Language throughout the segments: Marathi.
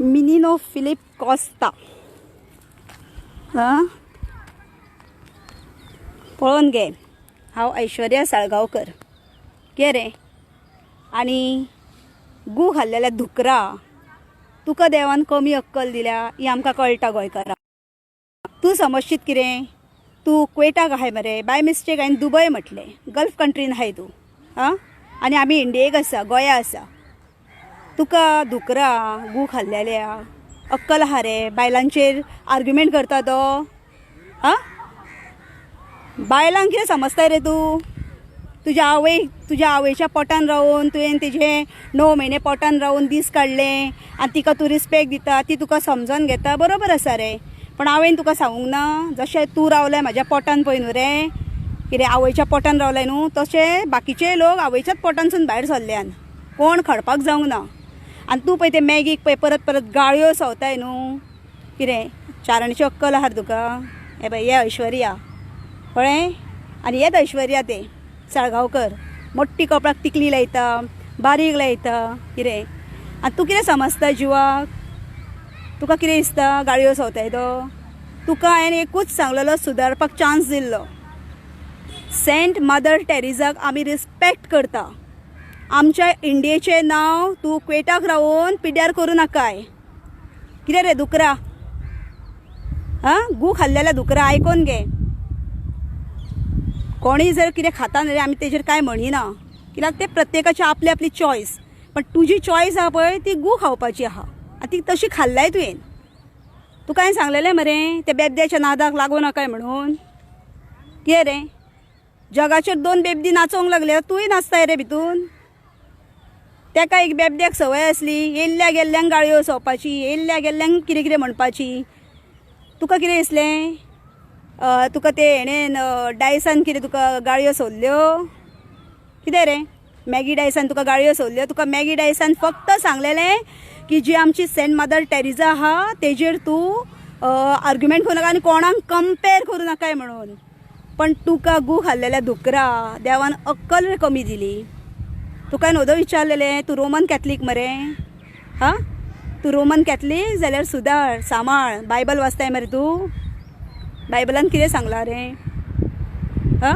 मिनिनो फिलिप कॉस्ता हां पळोवन घे हांव ऐश्वर्या साळगांवकर कितें रे आनी गू खाल्लेल्या धुकरा तुका देवान कमी अक्कल दिल्या ही आमकां कळटा गोंयकारांक. तूं समजशीत कितें तूं कुवेटाक आहाय मरे बाय मिस्टेक हांवें दुबय म्हटलें गल्फ कंट्रीन आहाय तूं हां आनी आमी इंडियेक आसा गोंया आसा. तुका धुकरा गू खाल्लेल्या अक्कल आहा रे बायलांचेर आर्ग्युमेंट करता तो हां बायलांक कितें समजता रे तूं तुज्या आवयच्या पोटान रावून तुवें तिजें 9 म्हयने पोटान रावून दीस काडले आनी तिका तूं रिस्पेक्ट दिता ती तुका समजून घेता बरोबर आसा रे. पण हांवें तुका सांगूंक ना जशें तूं रावलें म्हाज्या पोटान पळय न्हू रे कितें आवयच्या पोटान रावलें न्हू तशें बाकीचे लोक आवयच्याच पोटानसून भायर सरल्यान कोण खडपाक जावंक ना. आनी तूं पळय ते मॅगीक पळय परत परत गाळयो सवताय न्हू कितें चारांची अक्कल आहा तुका. हे पळय हे ऐश्वर्या कळ्ळें आनी हेच ऐश्वर्या ते साळगांवकर मोठी कपडाक तिकली लायता बारीक लायता कितें आनी तूं कितें समजता जिवाक तुका कितें दिसता गाळयो सवताय तो. तुका हांवें एकूच सांगलेलो सुदारपाक चान्स दिल्लो. सेंट मदर टेरेसाक आमी रिस्पेक्ट करता. आमच्या इंडियेचें नांव तूं कुवेटाक रावून पिड्ड्यार करूं नाकाय. कितें रे धुकरा हां गू खाल्लेल्या धुकरा आयकोन घे. कोणीय जर कितें खाता न्ही आमी तेजेर कांय म्हणिना कित्याक ते प्रत्येकाची आपली आपली चॉयस. पण तुजी चॉयस आहा पळय ती गू खावपाची आहा आनी ती तशी खाल्ल्याय तुवें. तुका हांवें सांगलेलें मरे ते बेबद्याच्या नादाक लागूं नाकाय म्हणून. कितें रे जगाचेर 2 बेबदी नाचोंक लागले तुंय नाचताय रे भितून. तेका एक बेबद्याक संवय आसली येयल्ल्या गेल्ल्यांक गाळयो सवपाची येयल्ल्या गेल्ल्यांक कितें कितें म्हणपाची. तुका कितें दिसलें तुका ते हेणेन डायसान कितें तुका गाळयो सोदल्यो कितें रे मॅगी डायसान तुका गाळयो सोदल्यो. तुका मॅगी डायसान फक्त सांगलेलें की जी आमची सेंट मदर टेरेसा आहा तेजेर तूं आर्ग्युमेंट करूं नाका आनी कोणाक कंपेर करूं नाकाय म्हणून. पण तुका गू खाल्लेल्या धुकरा देवान अक्कल रे कमी दिली. तुका हांवें ओदो विचारलेलें तूं रोमन कॅथलीक मरे हां तूं रोमन कॅथलीक जाल्यार सुदार सांबाळ बायबल वाचताय मरे तूं. बायबलान कितें सांगलां रे हां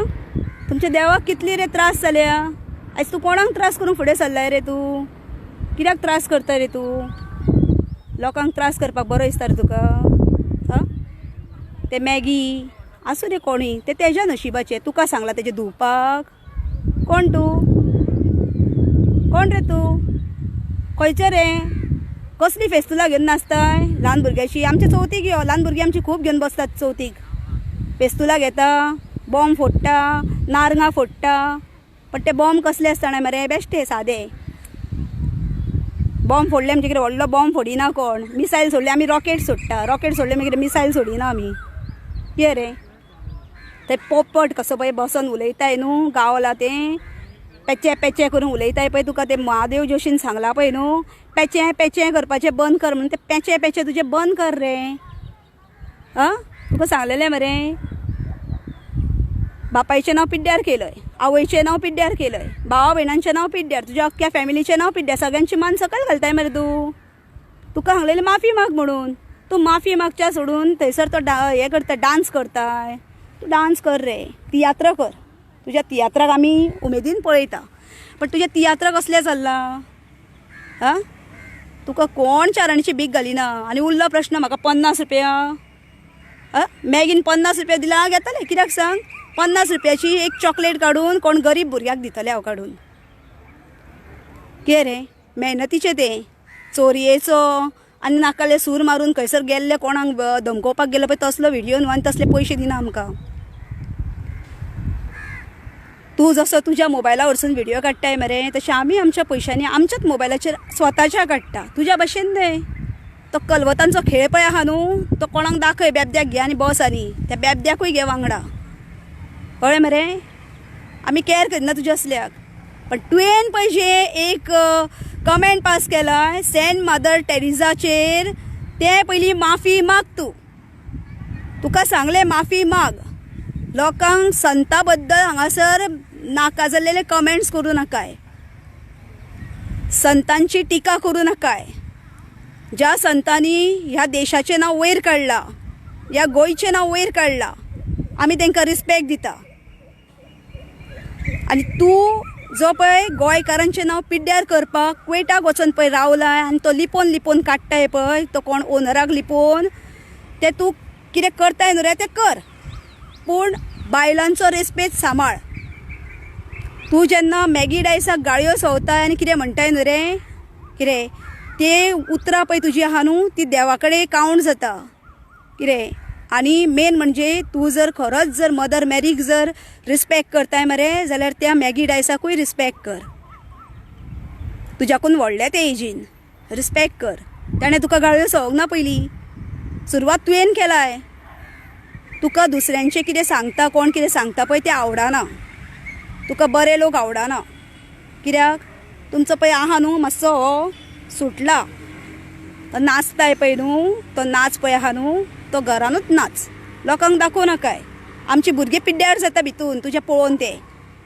तुमच्या देवाक कितली रे त्रास जाल्या. आयज तूं कोणाक त्रास करून फुडें सरलाय रे तूं. कित्याक त्रास करता रे तूं. लोकांक त्रास करपाक बरो दिसता रे तुका हां. ते मॅगी आसूं रे कोणी ते तेज्या नशिबाचें. तुका सांगलां तेजें धुवपाक. कोण रे तूं खंयचें रे कसली फेस्तुलां घेवन नाचताय ल्हान भुरग्याची. आमच्या चवथीक यो ल्हान भुरगीं आमची खूब घेवन बसतात चवथीक. फेस्तुलां घेता बॉम्ब फोडटा नारंगां फोडटा. पण ते बॉम्ब कसले आसता मरे बेश्टे सादे. बॉम्ब फोडले म्हणजे कितें व्हडलो बॉम्ब फोडिना कोण. मिसायल सोडले आमी रॉकेट सोडटा रॉकेट सोडले मागीर मिसायल सोडिना आमी. कितें रे ते पोपट कसो पळय बसोन उलयताय न्हू गांवला तें पेचे पेचे करून उलयताय पळय. तुका ते महादेव जोशीन सांगलां पळय न्हू पेचे पेचे करपाचें बंद कर म्हणून. ते पेचे पेचे तुजें बंद कर रे आं. तुका सांगलेलें मरे बापायचें नांव पिड्ड्यार केलय आवयचें नांव पिड्ड्यार केलय भावा भयणांचें नांव पिड्ड्यार तुज्या अख्ख्या फॅमिलीचें नांव पिड्ड्यार सगळ्यांची मान सकयल घालताय मरे तूं. तुका सांगलेलें माफी माग म्हणून. तूं माफी मागच्या सोडून थंयसर तो हे करता डान्स करताय. तूं डान्स कर रे तियात्र कर. तुज्या तियात्राक आमी उमेदीन पळयता. पण तुज्या तियात्र कसलें चल्लां हां. तुका कोण चारांची भीक घालिना. आनी उरलो प्रश्न म्हाका 50 रुपया मॅगीन 50 रुपया दिला घेतले. कित्याक सांग 50 रुपयाची एक चॉकलेट काडून कोण गरीब भुरग्याक दितले हांव काडून. कितें रे मेहनतीचें तें चोरयेचो आनी नाकाले सूर मारून खंयसर गेल्ले कोणाक धमकोवपाक गेलो पळय तसलो व्हिडियो न्हू आनी तसले पयशे दिना आमकां. तूं जसो तुज्या मोबायला वरसून व्हिडियो काडटाय मरे तशें आमी आमच्या पयशांनी आमच्याच मोबायलाचेर स्वताच्या काडटा. तुज्या भशेन न्हय. तो कलवतांचो खेळ पळय आहा न्हू तो कोणाक दाखय बेबद्याक घे आनी बस आनी त्या बेबद्याकूय घे वांगडा कळ्ळें मरे. आमी कॅर करिना तुज्या असल्याक. पण तुवें पयशे एक कमेंट पास केलाय सेंट मदर टेरेसाचेर ते पयलीं माफी माग तूं. तुका सांगलें माफी माग. लोकांक संता बद्दल हांगासर नाका जाल्लेले कमेंट्स करूं नाकाय. संतांची टिका करूं नाकाय. ज्या संतांनी ह्या देशाचें नांव वयर काडलां, ह्या गोंयचें नांव वयर काडलां, आमी तांकां रिस्पेक्ट दिता. आनी तूं जो पळय गोंयकारांचें नांव पिड्ड्यार करपाक क्वेटाक वचून पळय रावलाय आनी तो लिपोवन लिपोवन काडटाय पळय, तो कोण ओनराक लिपोवन, तें तूं कितें करताय न्हू रे तें कर, पूण बायलांचो रेस्पेद सांबाळ. तूं जेन्ना मॅगी डायसाक गाळयो सवताय आनी कितें म्हणटाय न्हू रे, कितें ते उतरां पळय तुजी आहा न्हू ती देवा कडेन कावंट जाता. कितें आनी मेन म्हणजे तूं जर खरोच जर मदर मॅरीक जर रिस्पेक्ट करताय मरे, जाल्यार त्या मॅगी डायसाकूय रिस्पेक्ट कर. तुज्याकून व्हडल्या ते एजीन रिस्पेक्ट कर. ताणें तुका गाळयो सवंक ना पयलीं, सुरवात तुवें केलाय. तुका दुसऱ्यांचें कितें सांगता, कोण कितें सांगता पळय तें आवडना. तुका बरे लोक आवडना. कित्याक तुमचो पळय आहा न्हू मातसो हो सुटला. तो नाचताय पळय न्हू, तो नाच पळय आहा न्हू तो घरानूच नाच, लोकांक दाखोव नाकाय. आमची भुरगीं पिड्ड्यार जाता भितून तुजें पळोवन, ते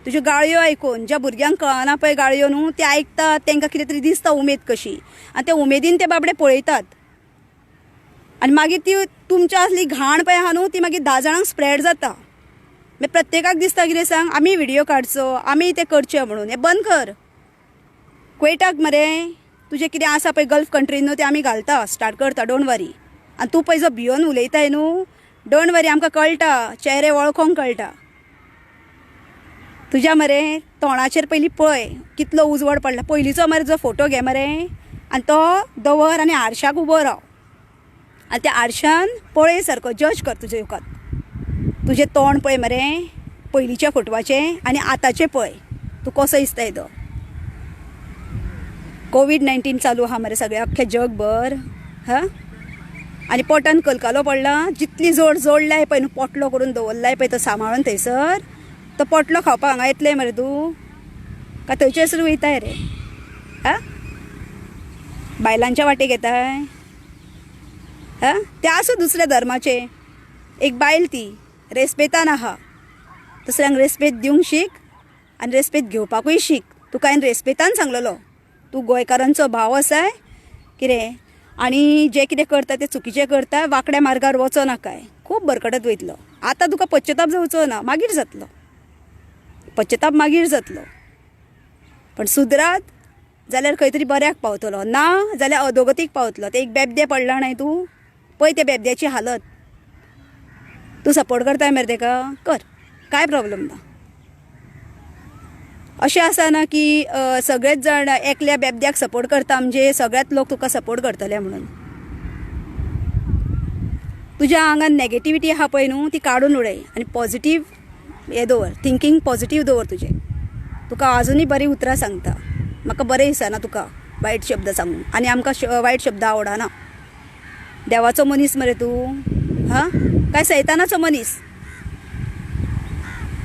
तुज्यो गाळयो आयकून. ज्या भुरग्यांक कळना पळय गाळयो न्हू ते आयकतात, तांकां कितें तरी दिसता उमेद कशी, आनी ते उमेदीन ते बाबडे पळयतात. आनी मागीर ती तुमच्या असली घाण पळय आहा न्हू ती मागीर 10 जाणांक स्प्रेड जाता. मागीर प्रत्येकाक दिसता कितें सांग, आमी व्हिडियो काडचो, आमी तें करचें म्हणून. हें बंद कर. क्वेटाक मरे तुजें कितें आसा पळय गल्फ कंट्रीन न्हू तें आमी घालता, स्टार्ट करता, डोंट वरी. आनी तूं पळय जो भियोन उलयताय न्हू, डोंट वरी, आमकां कळटा, चेहरे वळखोंक कळटा. तुज्या मरे तोंडाचेर पयलीं पळय कितलो उजवाड पडला. पयलींचो मरे जो फोटो घे मरे आनी तो दवर आनी आरशाक उबो राव आनी त्या आरशान पळय सारको जज कर तुजे युकात. तुजें तोंड पळय मरे पयलींच्या फोटवाचें आनी आतांचें पळय, तूं कसो दिसताय तो. कोविड-19 चालू आहा मरे सगळे अख्खे जगभर. हां आनी पोटान कलकलो पडला. जितली जोडलाय पळय न्हू पोटलो करून दवरलाय पळय तो सांबाळून थंयसर, तो पोटलो खावपाक हांगा येतलें मरे तूं काय थंयचेर वयताय रे? हां बायलांच्या वाटेक येताय? हां ते आसूं दुसऱ्या धर्माचे, एक बायल ती रेस्पेतान आहा. दुसऱ्यांक रेस्पेद दिवंक शीक आनी रेस्पेद घेवपाकूय शीक. तुका हांवें रेस्पेतान सांगलेलो तूं गोंयकारांचो भाव आसाय कितें, आनी जें कितें करता तें चुकीचें करता, वाकड्या मार्गार वचो नाकाय. खूब भरकटत वयतलो. आतां तुका पश्चाताप जावचो ना, मागीर जातलो पश्चाताप, मागीर जातलो. पण सुदरात जाल्यार खंय तरी बऱ्याक पावतलो, ना जाल्यार अधोगतीक पावतलो. ते एक बेबदें पडलां न्हय तूं पळय ते बेबद्याची हालत. तूं सपोर्ट करताय मरे तेका, कर, कांय प्रॉब्लेम ना. अशें आसा ना की सगळेच जाण एकल्या बेबद्याक सपोर्ट करता म्हणजे सगळ्यात लोक तुका सपोर्ट करतले म्हणून. तुज्या आंगान नॅगेटिविटी आहा पळय न्हू ती काडून उडय आनी पॉझिटीव हें दवर, थिंकींग पॉझिटीव दवर तुजें. तुका आजुनूय बरी उतरां सांगता, म्हाका बरें दिसना तुका वायट शब्द सांगून, आनी आमकां वायट शब्द आवडना. देवाचो मनीस मरे तूं, हां काय सैतानाचो मनीस?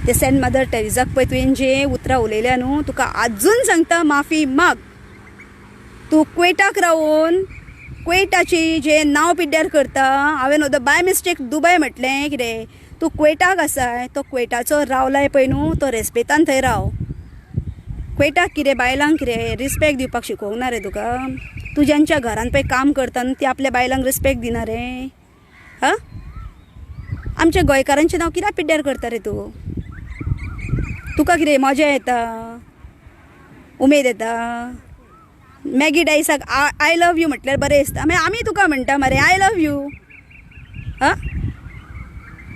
ते सेंट मदर टेरेसाक पळय तुवें जें उतरां उलयल्या न्हू, तुका आजून सांगता माफी माग. तूं क्वेटाक रावून क्वेटाची जें नांव पिड्ड्यार करता, हांवें बाय मिस्टेक दुबय म्हटलें कितें. तूं क्वेटाक आसाय, तो क्वेटाचो रावलाय पळय न्हू तो रेस्पेतान थंय राव. क्वेटाक कितें बायलांक कितें रिस्पेक्ट दिवपाक शिकोवंक ना रे तुका? तूं ज्यांच्या घरान पळय काम करता न्हू ती आपल्या बायलांक रिस्पेक्ट दिना रे? हां आमच्या गोंयकारांचें नांव कित्याक पिड्ड्यार करता रे तूं? तुका कितें मजा येता, उमेद येता? मॅगी डायसाक आय लव यू म्हटल्यार बरें दिसता. मागीर आमी तुका म्हणटा मरे आय लव यू. हां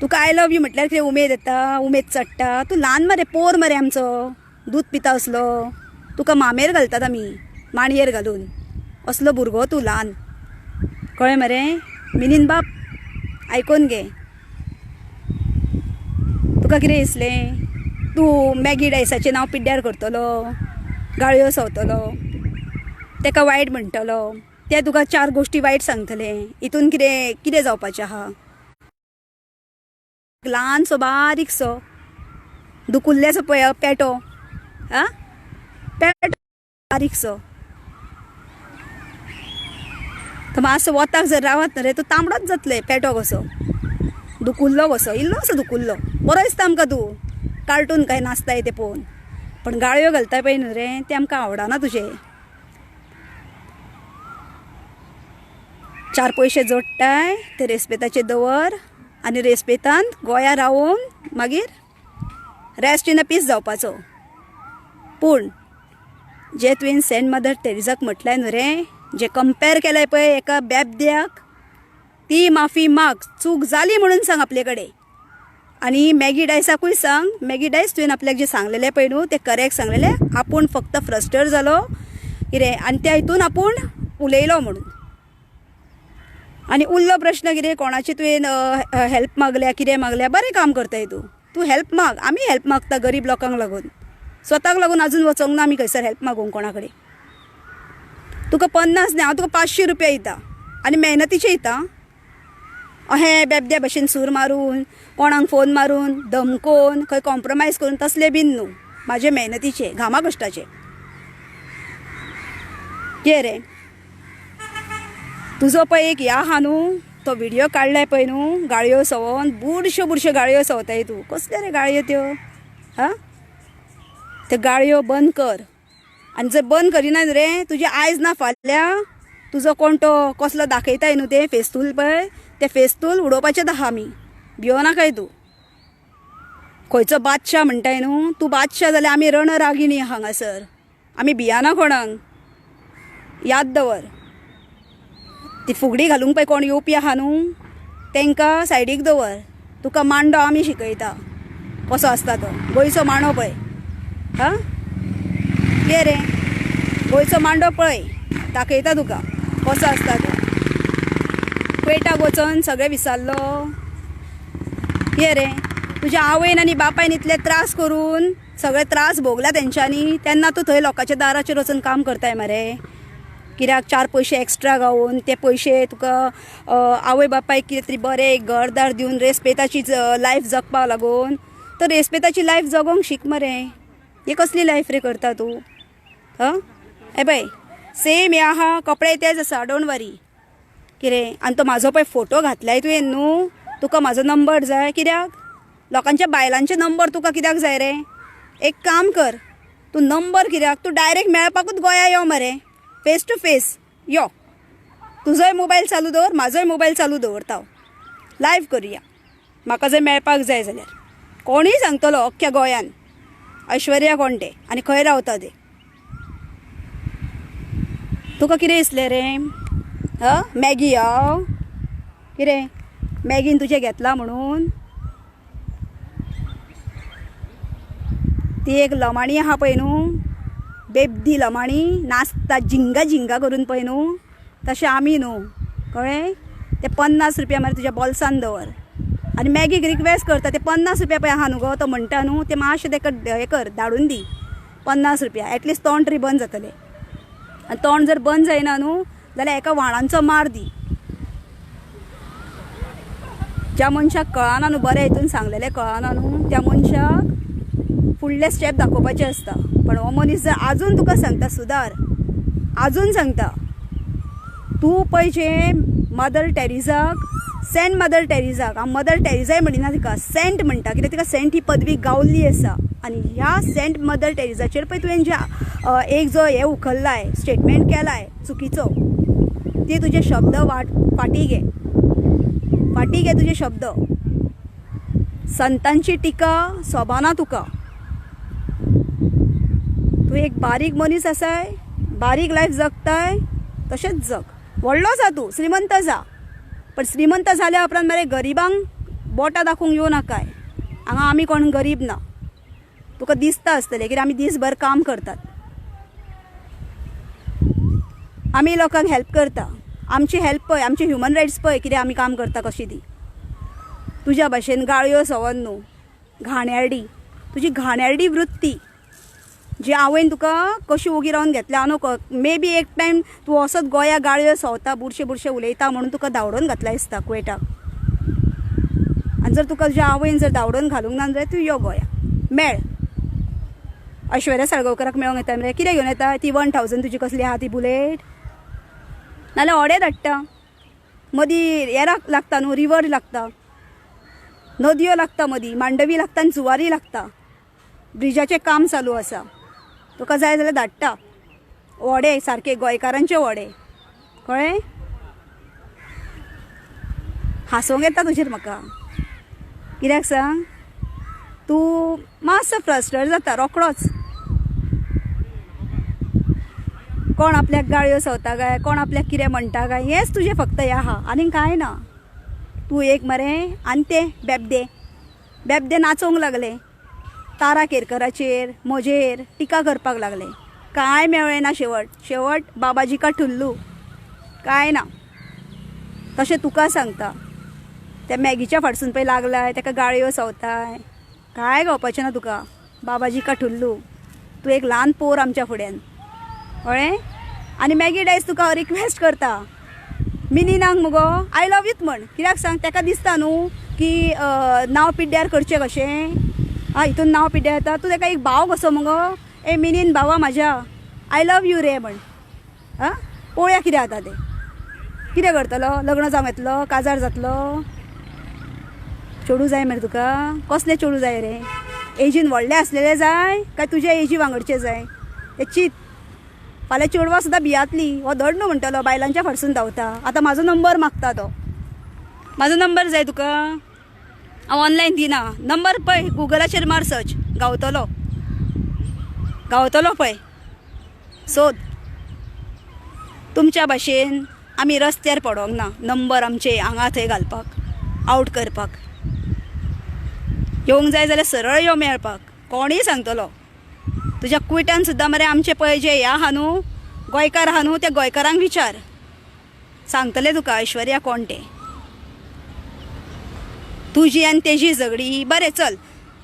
तुका आय लव यू म्हटल्यार कितें उमेद येता, उमेद चडटा? तूं ल्हान मरे, पोर मरे आमचो, दूद पिता असलो. तुका मामेर घालतात आमी, माणयेर घालून. असलो भुरगो तूं ल्हान, कळ्ळें मरे? मिनीन बाप आयकून घे. तुका कितें दिसलें तूं मॅगी डायसाचें नांव पिड्ड्यार करतलो, गाळयो सवतलो, तेका वायट म्हणटलो, ते तुका 4 गोश्टी वायट सांगतले. हितून कितें कितें जावपाचें आहा? ल्हानसो बारीकसो दुकुल्लेसो पळय पेटो, हां पेटो बारीकसो, तो मातसो वताक जर रावत न्हू रे तूं तांबडोच जातलें. पेटो कसो, दुकुल्लो कसो, इल्लोसो दुकुल्लो. बरो दिसता आमकां तूं कार्टून काय नाचताय ते पळोवन. पण गाळयो घालताय पळय न्हू रे ते आमकां आवडना तुजें. चार पयशे जोडटाय ते रेस्पेताचे दवर आनी रेस्पेतान गोंया रावून मागीर रेस्ट इन अ पीस जावपाचो. पूण जे तुवें सेंट मदर टेरेसाक म्हटलें न्हू रे, जे कंपेर केलें पळय एका बेबद्याक, ती माफी माग. चूक जाली म्हणून सांग आपले कडेन. आनी मॅगी डायसाकूय सांग, मॅगी डायस तुवें आपल्याक जे सांगलेलें पळय न्हू ते करेक्ट सांगलेलें. आपूण फक्त फ्रस्ट्रेट जालो कितें आनी त्या हितून आपूण उलयलो म्हणून. आनी उरलो प्रश्न कितें, कोणाची तुवें हेल्प मागल्या कितें मागल्या, बरें काम करताय तूं हेल्प माग. आमी हेल्प मागता गरीब लोकांक लागून, स्वताक लागून आजून वचोंक ना आमी खंयसर हेल्प मागूंक कोणा कडेन. तुका 50 न्ही, हांव तुका 500 रुपया दिता आनी मेहनतीचे दिता. अहें बेबद्या भशेन सूर मारून, कोणाक फोन मारून, धमकोवन, खंय कॉम्प्रोमायज करून तसले बीन न्हू. म्हाजे मेहनतीचे, घामा कश्टाचे. कितें रे, तुजो पळय एक ह्या आहा न्हू, तो व्हिडिओ काडलाय पळय न्हू, गाळयो सवोन बुरश्यो गाळयो सवताय तूं. कसले रे गाळयो त्यो? हां, त्यो गाळयो बंद कर. आनी जर बंद करिना रे, तुजे आयज ना फाल्यां तुजो कोण तो कसलो दाखयताय न्हू ते फेस्तूल पळय, ते फेस्तूल उडोवपाचेच आहा आमी. भियो नाकाय तूं. खंयचो बादशाह म्हणटाय न्हू, तूं बादशाह जाल्यार आमी रणरागिणी हांगासर. आमी भियाना कोणाक, याद दवर. ती फुगडी घालूंक पळय कोण येवपी आहा न्हू, तांकां सायडीक दवर. तुका मांडो आमी शिकयता कसो आसता तो. गोंयचो मांडो पळय. हां, कितें रे, गोंयचो मांडो पळय, दाखयता तुका कसो आसता तो. पेटाक वचोन सगळें विसरलो. कितें रे, तुज्या आवयन आनी बापायन इतले त्रास करून सगळे त्रास भोगला तेंच्यांनी, तेन्ना तूं थंय लोकांच्या दाराचेर वचून काम करताय मरे. कित्याक 4 पयशे एक्स्ट्रा गावून ते पयशे तुका आवय बापायक कितें तरी बरें एक घरदार दिवन रेस्पेताची लायफ जगपाक लागून. तर रेस्पेताची लायफ जगोंक शीक मरे. ही कसली लायफ रे करता तूं? हां, हे पळय सेम हे आहा, कपडे तेच आसा, डोंट वरी. कितें, आनी तो म्हाजो पळय फोटो घातल्याय तुवें न्हू, तुका म्हाजो नंबर जाय. कित्याक लोकांच्या बायलांचे नंबर तुका कित्याक जाय रे? एक काम कर, तूं नंबर कित्याक, तूं डायरेक्ट मेळपाकूच गोंया यो मरे, फेस टू फेस यो. तुजोय मोबायल चालू दवर, म्हाजोय मोबायल चालू दवरता हांव. लायव्ह करुया. म्हाका जर मेळपाक जाय जाल्यार कोणीय सांगतलो अख्ख्या गोंयान ऐश्वर्या कोण ते आनी खंय रावता ते. तुका कितें दिसलें रे? हां, मॅगी हांव कितें मॅगीन तुजें घेतला म्हणून? ती एक लमाणी आहा पळय न्हू, बेबदी लमाणी, नाचता झिंगा झिंगा करून पळय न्हू, तशें आमी न्हू. कळ्ळें? ते 50 रुपया मरे तुज्या बॉल्सान दवर. आनी मॅगीक रिक्वेस्ट करता, ते 50 रुपया पळय आहा न्हू गो, तो म्हणटा न्हू, ते मातशें तेका हें कर, धाडून दी 50 रुपया. एटलिस्ट तोंड तरी बंद जातलें. आनी तोंड जर बंद जायना न्हू जाल्यार एका व्हाणांचो मार दी. ज्या मनशाक कळना न्हू, बरें हितून सांगलेलें कळना न्हू, त्या मनशाक फुडले स्टेप दाखोवपाचे आसता. पण हो मनीस जर आजून तुका सांगता सुदार, आजून सांगता, तूं पयशे मदर टेरेसाक, सेंट मदर टेरेसाक, हांव मदर टेरेसाय म्हणिना तिका, सेंट म्हणटा, कित्याक तिका सेंट ही पदवी गावल्ली आसा. आनी ह्या सेंट मदर टेरेसाचेर पळय तुवें जे एक जो हे उखल्लाय, स्टेटमेंट केलाय चुकीचो, ते तुजे शब्द फाटी घे, फाटी घे तुजे शब्द. संतांची टिका सोबाना तुका. तूं एक बारीक मनीस आसाय, बारीक लायफ जगताय, तशेंच जग. व्हडलो जा तूं, श्रीमंत जा, पण श्रीमंत जाल्या उपरांत मरे गरिबांक बोटां दाखोवंक येवं नाकाय. हांगा आमी कोण गरीब ना. तुका दिसता आसतलें कित्याक आमी दीसभर काम करतात. आमी लोकांक हेल्प करता. आमची हेल्प पळय, आमचे ह्युमन रायट्स पळय कितें आमी काम करता कशी ती. तुज्या भाशेन गाळयो सवन न्हू, घाणेरडी, तुजी घाणेरडी वृत्ती जी आवयन तुका कशी उगी रावन घेतल्या हांव नको. मे बी एक टायम तूं असोच गोंया गाळयो सवता, बुरशे उलयता म्हणून तुका धांवडोन घातला दिसता कुवेटाक. आनी जर तुका तुज्या आवयन जर धांवडोन घालूंक ना जाल्यार तूं यो गोंया, मेळ. ऐश्वर्या साळगांवकराक मेळोंक येता मरे. कितें घेवन येता? ती 1000 तुजी कसली आहा ती बुलेट? नाल्यार ओडे धाडटा. मदीं हें लागता न्हू, रिवर लागता, नदयो लागता, मदीं मांडवी लागता आनी जुवारी लागता. ब्रिजाचें काम चालू आसा. तुका जाय जाल्यार धाडटा. व्हडे सारके गोंयकारांचे व्हडे. कळ्ळें? हांसूंक येता तुजेर म्हाका. कित्याक सांग, तूं मातसो फ्रस्ट्रेट जाता रोखडोच. कोण आपल्याक गाळयो सवता काय, कोण आपल्याक कितें म्हणटा काय, हेंच तुजें फक्त हें आहा, आनीक कांय ना. तूं एक मरे आनी ते बेबदे नाचोंक लागले, तारा केरकराचेर म्हजेर टिका करपाक लागले. कांय मेळ्ळें ना. शेवट बाबाजी का ठुल्लू, कांय ना. तशें तुका सांगता, त्या मॅगीच्या फाटसून पळय लागलाय, ताका गाळयो सवताय, कांय गावपाचें ना तुका. बाबाजी का ठुल्लू, तूं एक ल्हान पोर आमच्या फुड्यान, कळ्ळें. आनी मॅगी डायस तुका रिक्वेस्ट करता, मिलिनाक मुगो आय लव यूच म्हण. कित्याक सांग, ताका दिसता न्हू की नांव पिड्ड्यार करचें कशें. हितून नांव पिड्ड्यार येता. तूं ताका एक भाव कसो मुगो, ए मिनीन भावा म्हाज्या आय लव यू रे म्हण. पळोवया कितें जाता तें. कितें करतलो, लग्न जावं येतलो, काजार जातलो. चेडूं जाय मरे तुका. कसलें चेडूं जाय रे. एजीन व्हडलें आसलेलें जाय काय तुज्या एजी वांगडचें जाय तें चिंत. फाल्यां चेडवां सुद्दां भियातली, हो धड न्हू म्हणटलो बायलांच्या फाटसून धांवता. आतां म्हाजो नंबर मागता तो. म्हाजो नंबर जाय तुका. हांव ऑनलायन दिना. नंबर पळय गुगलाचेर मार सर्च, गावतलो पळय, सोद. तुमच्या भाशेन आमी रस्त्यार पडोंक ना नंबर आमचे हांगा थंय घालपाक, आवट करपाक. येवंक जाय जाल्यार सरळ यो मेळपाक. कोणीय सांगतलो. तुज्या कुयट्यान सुद्दां मरे आमचे पळय जे हें आहा न्हू, गोंयकार आहा न्हू, त्या गोंयकारांक विचार, सांगतले तुका ऐश्वर्या कोण तें. तुजी आनी तेजी झगडी. बरें चल,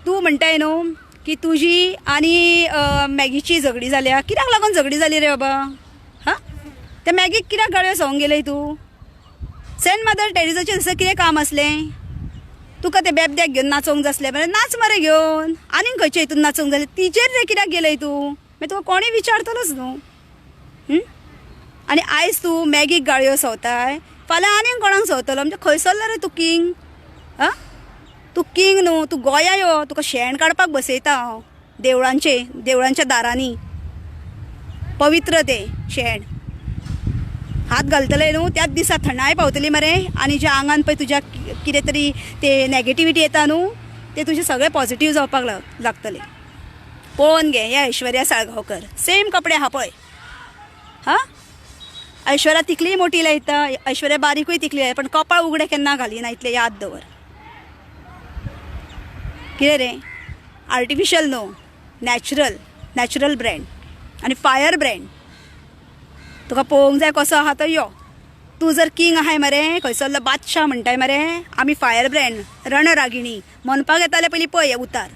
तूं म्हणटाय न्हू की तुजी आनी मॅगीची झगडी जाल्या. कित्याक लागून झगडी जाली रे बाबा. त्या मॅगीक कित्याक गाळयो सवंक गेलय तूं. सेंट मदर टेरेसाचें दिसा कितें काम आसलें. तुका ते बेबद्याक घेवन नाचोंक जाय आसलें मरे. नाच मरे घेवन. आनीक खंयचे हितून नाचोंक जाय. तिचेर रे कित्याक गेलय तूं. मागीर तुका कोणीय विचारतलोच न्हू. आनी आयज तूं मॅगीक गाळयो सवताय, फाल्यां आनीक कोणाक सवतलो. म्हणजे खंय सरलो रे तूं किंग. तूं किंग न्हू. तूं गोंया यो, तुका शेण काडपाक बसयता हांव देवळांच्या दारांनी. पवित्र तें शेण हात घालतले न्हू, त्याच दिसा थंडाय पावतली मरे. आनी ज्या आंगान पळय तुज्या कितें तरी ते नॅगेटिविटी येता न्हू, ते तुजें सगळें पॉझिटीव जावपाक लागतलें. पळोवन घे, हे ऐश्वर्या साळगांवकर सेम कपडे आहा पळय. ऐश्वर्या तिकलीय मोठी लायता, ऐश्वर्या बारीकूय तिकली लायता, पण कपाळ उगडे केन्ना घालिना, इतलें याद दवर. कितें रे, आर्टिफिशल न्हू, नॅचरल ब्रँड आनी फायर ब्रँड. तुका पळोवंक जाय कसो आहा तो यो. तूं जर किंग आहाय मरे, खंयसरलो बादशाह म्हणटाय मरे, आमी फायर ब्रँड रणरागिणी म्हणपाक येताले पयलीं पळय हे उतार.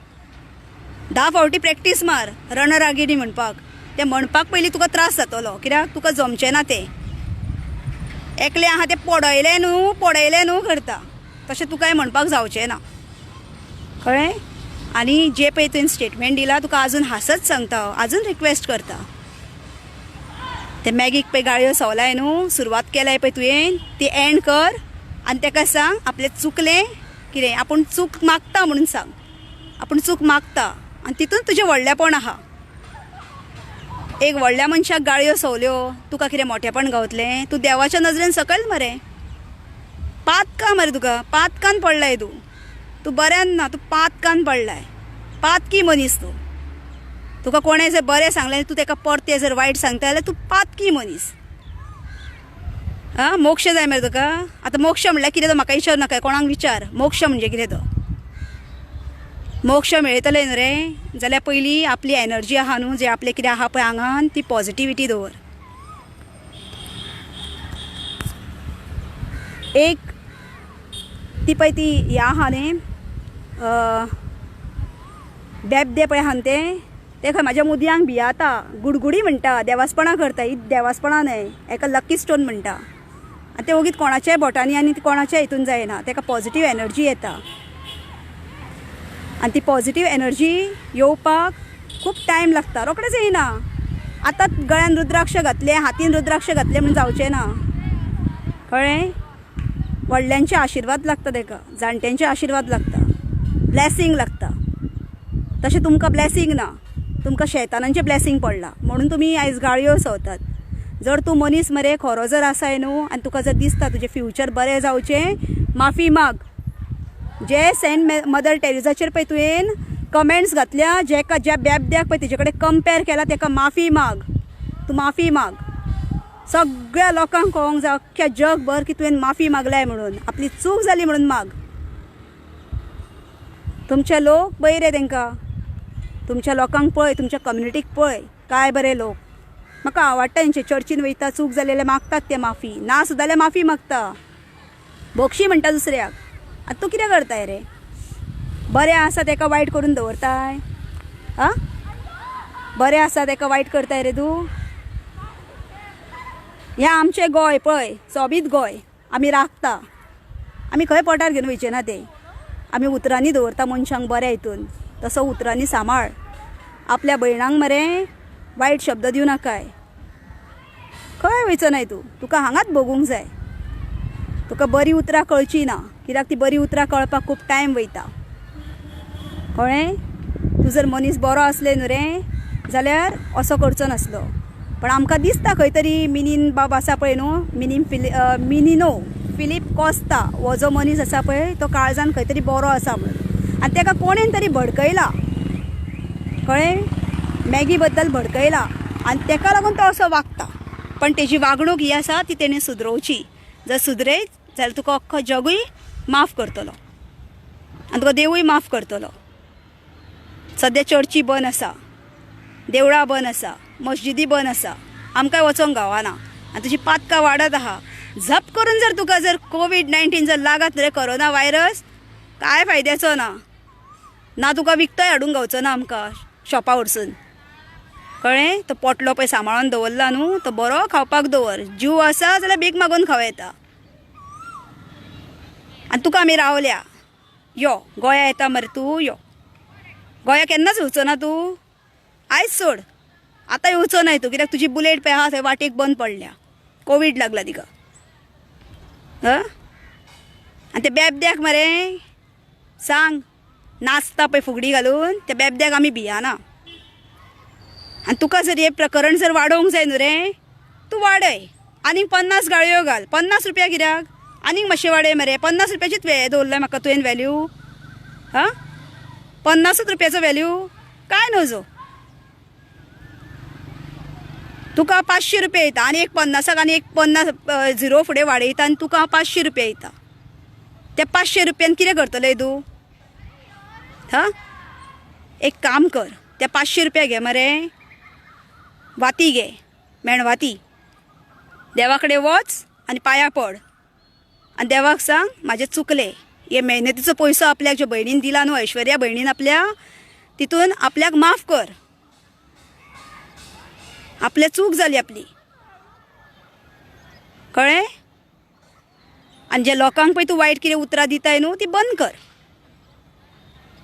10 फावटी प्रॅक्टीस मार रणरागिणी म्हणपाक. ते म्हणपाक पयलीं तुका त्रास जातलो, कित्याक तुका जमचें ना तें. एकलें आहा तें पडयलें न्हू करता, तशें तुकाय म्हणपाक जावचें ना, कळ्ळें. आनी जे पळय तुवें स्टेटमेंट दिला, तुका आजून हांसत सांगता, आजून रिक्वेस्ट करता. ते मॅगीक पळय गाळयो सवलाय न्हू, सुरवात केलाय पळय तुवें, ती एंड कर. आनी ताका सांग आपलें चुकलें कितें, आपूण चूक मागता म्हणून सांग. आपूण चूक मागता आनी तितून तुजें व्हडलेंपण आहा. एक व्हडल्या मनशाक गाळयो सवल्यो, तुका कितें मोठेपण गावतलें. तूं देवाच्या नजरेन सकयल मरे. पातकां मरे, तुका पातकान पडलाय. तूं बऱ्यान ना, तूं पातकान पडलाय. पातकी मनीस तूं. तुका कोणें जर बरें सांगलें, तूं ताका परतें जर वायट सांगता जाल्यार तूं पातकी मनीस. मोक्ष जाय मरे तुका. आतां मोक्ष म्हणल्यार कितें तो म्हाका विचार नाका, कोणाक विचार मोक्ष म्हणजे कितें तो. मोक्ष मेळटलें न्हू रे, जाल्यार पयलीं आपली एनर्जी आहा न्हू, जे आपलें कितें आहा पळय आंगान, ती पॉझिटिविटी दवर. एक ती पळय ती हें आहा न्ही, बेबदे पळय आहा ते खंय म्हाज्या मुदयांक भियाता, गुडगुडी म्हणटा, देवासपणां करता. ही देवासपणां न्हय, हेका लकी स्टोन म्हणटा. आनी ते ओगीत कोणाच्याय बोटांनी आनी कोणाच्याय हितून जायना, ताका पॉझिटीव एनर्जी येता. आनी ती पॉझिटीव एनर्जी येवपाक खूब टायम लागता, रोखडेंच येयना. आतांच गळ्यान रुद्राक्ष घातले, हातीन रुद्राक्ष घातले म्हणून जावचें ना, कळ्ळें. व्हडल्यांचे आशिर्वाद लागता, ताका जाणट्यांचे आशिर्वाद लागता, ब्लॅसिंग लागता. तशें तुमकां ब्लॅसिंग ना, तुमकां शेतानांचें ब्लॅसिंग पडला म्हणून तुमी आयज गाळयो सवतात. जर तूं मनीस मरे खरो जर आसाय न्हू आनी तुका जर दिसता तुजें फ्युचर बरें जावचें, माफी माग. जे सेंट मदर टेरेसाचेर पळय तुवें कमेंट्स घातल्या, ज्या बेबद्याक पळय तेजे कडेन कंपेर केला ताका माफी माग. तूं माफी माग. सगळ्या लोकांक कळोंक जाय अख्ख्या जगभर की तुवें माफी मागलाय म्हणून, आपली चूक जाली म्हणून माग. तुमचे लोक बरे तांकां, तुमच्या लोकांक पळय, तुमच्या कम्युनिटीक पळय, काय बरे लोक. म्हाका आवडटा तेंचे चर्चीन वयता, चूक जाली जाल्यार मागतात ते माफी, ना सुद्दां जाल्यार माफी मागता, बोक्षी म्हणटा दुसऱ्याक. आतां तूं कितें करताय रे? बरें आसा ताका वायट करून दवरताय? आं, बरें आसा ताका वायट करताय रे तूं? हें आमचें गोंय पळय, सोबीत गोंय आमी राखता. आमी खंय पोटार घेवन वयचे ना ते. आमी उतरांनी दवरता मनशांक बऱ्या हितून, तसो उतरांनी सांबाळ. आपल्या भयणांक मरे वायट शब्द दिवं नाकाय. खंय वयचो नाय तूं, तुका हांगाच भोगूंक जाय. तुका बरी उतरां कळची ना, कित्याक ती बरी उतरां कळपाक खूब टायम वयता. कळ्ळें? तूं जर मनीस बरो आसलें न्हू रे जाल्यार असो करचो नासलो. पण आमकां दिसता खंय तरी मिनीन बाब आसा पळय न्हू, मिनिनो फिलीप कॉस्ता हो जो मनीस आसा पळय तो काळजान खंय तरी बरो आसा म्हणून, आनी ताका कोणेन तरी भडकयला. कळ्ळें? मॅगी बद्दल भडकयला आनी ताका लागून तो असो वागता. पण तेजी वागणूक ही आसा ती तेणें सुदरोवची. जर सुदरयत जाल्यार तुका अख्खो जगूय माफ करतलो आनी तुका देवूय माफ करतलो. सद्या चर्ची बंद आसा, देवळां बंद आसा, मस्जिदी बंद आसा, आमकां वचोंक गावना आनी तुजी पातकां वाडत आहा. झप करून जर तुका जर कोविड-19 जर लागत रे, कोरोना व्हायरस, काय फायद्याचो ना. ना तुका विकतोय हाडूंक गावचो ना आमकां शॉपा वरसून. कळ्ळें? तो पोटलो पळय सांबाळून दवरला न्हू, तो बरो खावपाक दवर. जीव आसा जाल्यार बेग मागून खावं येता. आनी तुका आमी रावल्या. यो गोंया येता मरे तूं, यो गोंया केन्नाच येवचो ना तूं. आयज सोड, आतां येवचो नाय तूं, कित्याक तुजी बुलेट पळय आहा थंय वाटेक बंद पडल्या, कोवीड लागला तिका. आनी ते बेबद्याक मरे सांग, नाचता पळय फुगडी घालून, त्या बेबद्याक आमी भियाना. आनी तुका जर हे प्रकरण जर वाडोवंक जाय न्हू रे, तूं वाडय. आनीक 50 गाळयो घाल. 50 रुपया कित्याक? आनीक मातशें वाडय मरे. 50 रुपयाचीच दवरलाय म्हाका तुवें वॅल्यू. 50 रुपयाचो वॅल्यू काय नजो. तुका 500 रुपया येता आनी एक 50 आनी एक 50 झिरो फुडें वाडयता आनी तुका 500 रुपया येता. त्या 500 रुपयान कितें करतलें तूं? एक काम कर, त्या 500 रुपया घे मरे, वाती घे, मेणवाती. देवा कडेन वच आनी पांयां पड आनी देवाक सांग म्हाजें चुकलें. हे मेहनतीचो पयसो आपल्याक ज्यो भयणीन दिला न्हू, ऐश्वर्या भयणीन आपल्या, तितून आपल्याक माफ कर. आपल्या चूक जाली आपली. कळ्ळें? आनी जे लोकांक पळय तूं वायट कितें उतरां दिताय न्हू ती बंद कर.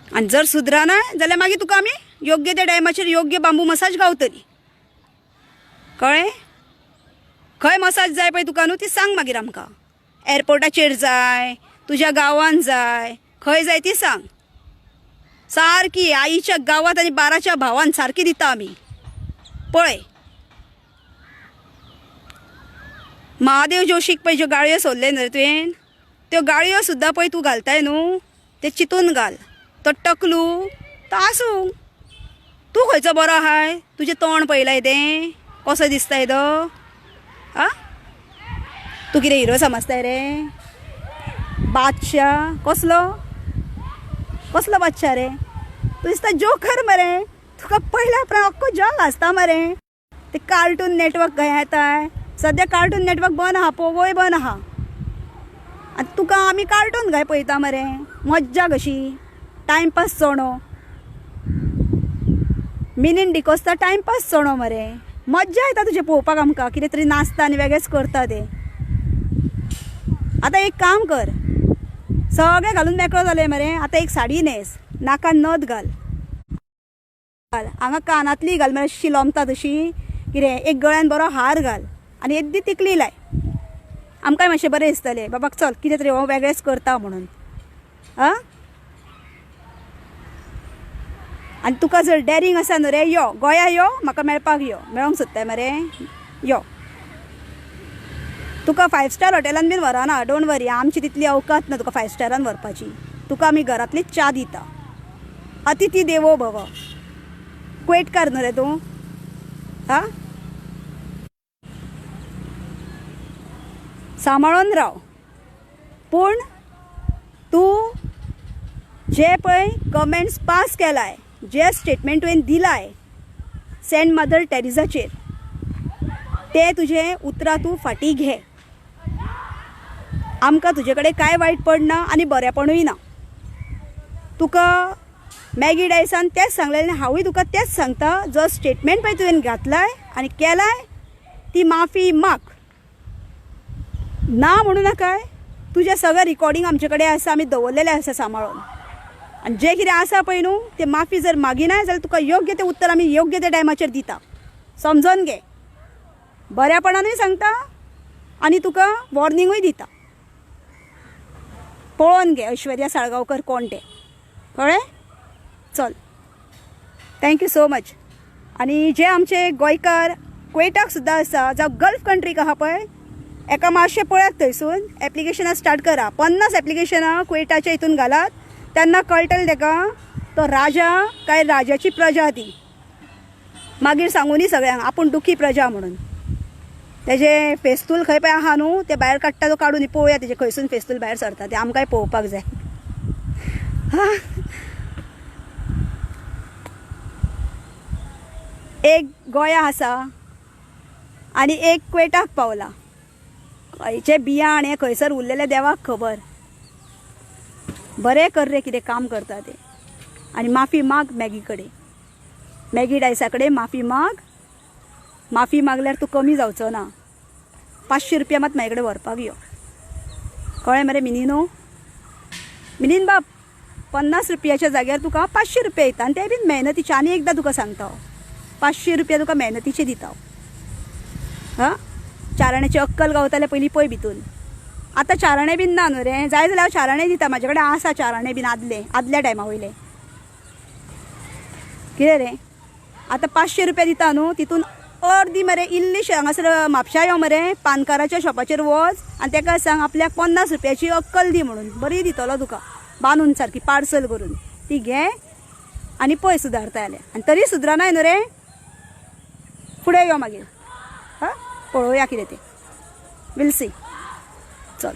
आनी जर सुदराना जाल्यार मागीर तुका आमी योग्य त्या टायमाचेर योग्य बांबू मसाज गावतली. कळ्ळें? खंय मसाज जाय पळय तुका न्हू ती सांग मागीर आमकां. एअरपोर्टाचेर जाय, तुज्या गांवांत जाय, खंय जाय ती सांग. सारकी आईच्या गांवांत आनी 12च्या भावान सारकी दिता आमी. पळय, महादेव जोशीक पळय ज्यो गाळयो सोदले न्हू तुवें, त्यो गाळयो सुद्दां पळय तूं घालताय न्हू ते चिंतून घाल. तो टकलू तो आसूं, तूं खंयचो बरो आहाय? तुजें तोंड पळयलाय तें कसो दिसताय तो? तूं कितें हिरो समजताय रे? बादशाह कसलो कसलो बादशाह रे? तूं दिसता जोकर मरे. तुका पयल्या उपरांत अख्खो जग आसता मरे. ते कार्टून नेटवर्क खंय येताय? सद्या कार्टून नेटवर्क बंद आहा, पोगोय बंद आहा. आनी तुका आमी कार्टून घाय पळयता मरे. मज्जा कशी, टायमपास चोणो. मिनीन डिकोस्ता टायमपास चोणो मरे. मज्जा येता तुजें पळोवपाक आमकां. कितें तरी नाचता आनी वेगळेंच करता ते. आतां एक काम कर, सगळें घालून मेकळो जालें मरे. आतां एक साडी न्हेस, नाकान नथ घाल, हांगा कानांतली घाल मरे शिलोमता तशी. कितें एक गळ्यान बरो हार घाल आनी येद्दी तिकली लाय. आमकांय मातशें बरें दिसतलें बाबाक, चल कितें तरी हो वेगळेंच करता म्हणून. आनी तुका जर डॅरिंग आसा न्हू रे, यो गोंया यो, म्हाका मेळपाक यो. मेळोंक सोदताय मरे, यो. तुका 5 स्टार हॉटेलान बीन व्हराना, डोंट वरी, आमची तितली अवकात ना तुका 5 स्टारान व्हरपाची. तुका आमी घरांतली च्या दिता. अतिथी देवो भव. कुवेटकार न्हू रे तूं? हां, सांबाळून राव. पूण तूं जे पळय कमेंट्स पास केलाय, जे स्टेटमेंट तुवें दिलाय सेंट मदर टेरेसाचेर, ते तुजे उतरां तूं फाटीं घे. आमकां तुजे कडेन कांय वायट पडना आनी बरेपणूय ना. तुका मॅगी डायसान तेंच सांगलेलें, हांवूय तुका तेंच सांगता. जो स्टेटमेंट पळय तुवें घातलाय आनी केलाय ती माफी माग. ना म्हणू नाकाय. तुजें सगळें रिकॉर्डिंग आमचे कडेन आसा, आमी दवरलेलें आसा सांबाळून. आनी जें कितें आसा पळय न्हू तें माफी जर मागिनाय जाल्यार तुका योग्य तें उत्तर आमी योग्य त्या टायमाचेर दिता. समजून घे. बऱ्यापणानूय सांगता आनी तुका वॉर्निंगूय दिता. पळोवन घे ऐश्वर्या साळगांवकर कोण तें, कळ्ळें? चल, थँक्यू सो मच. आनी जे आमचे गोंयकार कुवेटाक सुद्दां आसा, जावं गल्फ कंट्रीक आहा पळय, एका मातशें पळयात थंयसून एप्लिकेशनां स्टार्ट करा. 50 एप्लिकेशनां कुवेटाच्या हितून घालात. तेन्ना कळटलें ताका तो राजा काय राजाची प्रजा ती. मागीर सांगुनी सगळ्यांक आपूण दुखी प्रजा म्हणून. तेजे फेस्तूल खंय पळय आहा न्हू ते भायर काडटा, तो काडून पळोवया तेजे खंयसून फेस्तूल भायर सरता ते आमकांय पळोवपाक जाय. एक गोंया आसा आनी एक कुवेटाक पावला. खंयचे बियाण हें खंयसर उरलेलें देवाक खबर. बरें कर रे कितें काम करता तें. आनी माफी माग मॅगी कडेन, मॅगी डायसा कडेन माफी माग. माफी मागल्यार तूं कमी जावचो ना. 500 रुपया मात म्हाजे कडेन व्हरपाक यो. कळ्ळें मरे मिनीनो? मिनीन बाब, 50 रुपयाच्या जाग्यार तुका 500 रुपया येता. आनी ते बीन मेहनतीचे. आनी एकदां तुका सांगता, 500 रुपया तुका मेहनतीचे दिता. हां, चाराण्याची अक्कल गावताले पयलीं पळय भितून. आतां चाराणे बीन ना न्हू रे. जाय जाल्यार हांव चाराणे दिता. म्हाजे कडेन आसा चाराणे बीन आदल्या टायमा वयले. कितें रे, आतां 500 रुपया दिता न्हू, तितून अर्दी मरे इल्लीशी हांगासर म्हापशा यो मरे, पानकाराच्या शॉपाचेर वच आनी ताका सांग आपल्याक 50 रुपयाची अक्कल दी म्हणून. बरी दितलो तुका बांदून सारकी पार्सल करून. ती घे आनी पळय सुदारता जाल्यार. आनी तरी सुदरनाय न्हू रे, फुडें यो मागीर. हां, पळोवया कितें तें. Will see. चल.